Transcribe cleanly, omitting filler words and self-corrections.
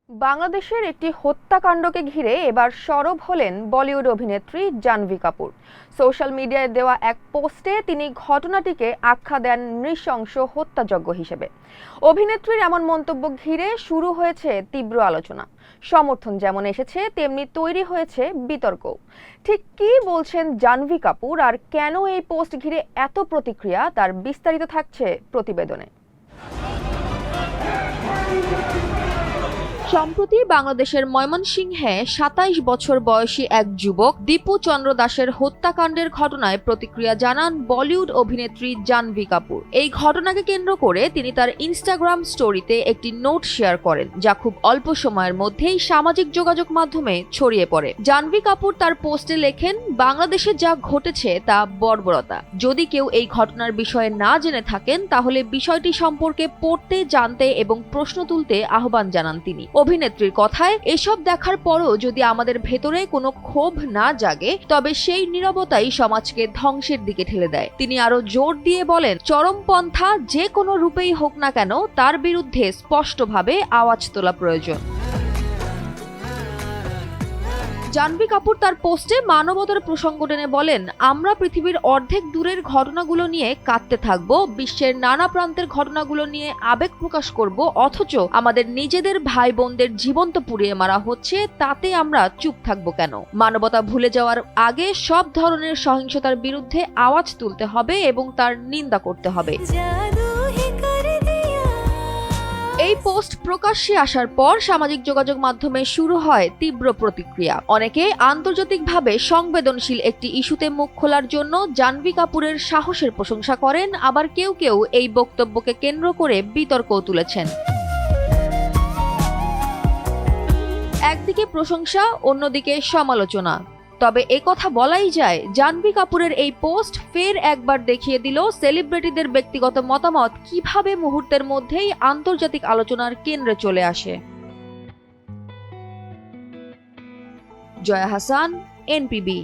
বাংলাদেশের একটি হত্যাকাণ্ডকে ঘিরে এবার সরব হলেন বলিউড অভিনেত্রী জাহ্নবী কাপুর। সোশ্যাল মিডিয়ায় দেওয়া এক পোস্টে তিনি ঘটনাটিকে আখ্যা দেন নৃশংস হত্যাযজ্ঞ হিসেবে। অভিনেত্রীর এমন মন্তব্য ঘিরে শুরু হয়েছে তীব্র আলোচনা। সমর্থন যেমন এসেছে, তেমনি তৈরি হয়েছে বিতর্কও। ঠিক কী বলছেন জাহ্নবী কাপুর, আর কেন এই পোস্ট ঘিরে এত প্রতিক্রিয়া, তার বিস্তারিত থাকছে প্রতিবেদনে। সম্প্রতি বাংলাদেশের ময়মনসিংহে ২৭ বছর বয়সী এক যুবক দীপু চন্দ্র দাসের হত্যাকাণ্ডের ঘটনায় প্রতিক্রিয়া জানান বলিউড অভিনেত্রী জাহ্নবী কাপুর। এই ঘটনাকে কেন্দ্র করে তিনি তার ইনস্টাগ্রাম স্টোরিতে একটি নোট শেয়ার করেন, যা খুব অল্প সময়ের মধ্যেই সামাজিক যোগাযোগ মাধ্যমে ছড়িয়ে পড়ে। জাহ্নবী কাপুর তার পোস্টে লেখেন, বাংলাদেশে যা ঘটেছে তা বর্বরতা। যদি কেউ এই ঘটনার বিষয়ে না জেনে থাকেন, তাহলে বিষয়টি সম্পর্কে পড়তে, জানতে এবং প্রশ্ন তুলতে আহ্বান জানান তিনি। অভিনেত্রীর কথায়, এসব দেখার পরও যদি আমাদের ভেতরে কোনো ক্ষোভ না জাগে, তবে সেই নীরবতাই সমাজকে ধ্বংসের দিকে ঠেলে দেয়। তিনি আরো জোর দিয়ে বলেন, চরমপন্থা যে কোনো রূপেই হোক না কেন, তার বিরুদ্ধে স্পষ্টভাবে আওয়াজ তোলা প্রয়োজন। জাহ্নবী কাপুর তার পোস্টে মানবতার প্রসঙ্গ টেনে বলেন, আমরা পৃথিবীর অর্ধেক দূরের ঘটনাগুলো নিয়ে কাঁদতে থাকব, বিশ্বের নানা প্রান্তের ঘটনাগুলো নিয়ে আবেগ প্রকাশ করব, অথচ আমাদের নিজেদের ভাই বোনদের জীবন্ত পুড়িয়ে মারা হচ্ছে, তাতে আমরা চুপ থাকবো কেন? মানবতা ভুলে যাওয়ার আগে সব ধরনের সহিংসতার বিরুদ্ধে আওয়াজ তুলতে হবে এবং তার নিন্দা করতে হবে। এই পোস্ট প্রকাশ্যে আসার পর সামাজিক যোগাযোগ মাধ্যমে শুরু হয় তীব্র প্রতিক্রিয়া। অনেকে আন্তর্জাতিকভাবে সংবেদনশীল একটি ইস্যুতে মুখ খোলার জন্য জাহ্নবী কাপুরের সাহসের প্রশংসা করেন, আবার কেউ কেউ এই বক্তব্যকে কেন্দ্র করে বিতর্কও তুলেছেন। একদিকে প্রশংসা, অন্যদিকে সমালোচনা। তবে একথা বলাই যায়, জাহ্নবী কাপুরের এই পোস্ট ফের একবার দেখিয়ে দিল সেলিব্রিটিদের ব্যক্তিগত মতামত কিভাবে মুহূর্তের মধ্যেই আন্তর্জাতিক আলোচনার কেন্দ্রে চলে আসে। জয়া হাসান, এনপিবি।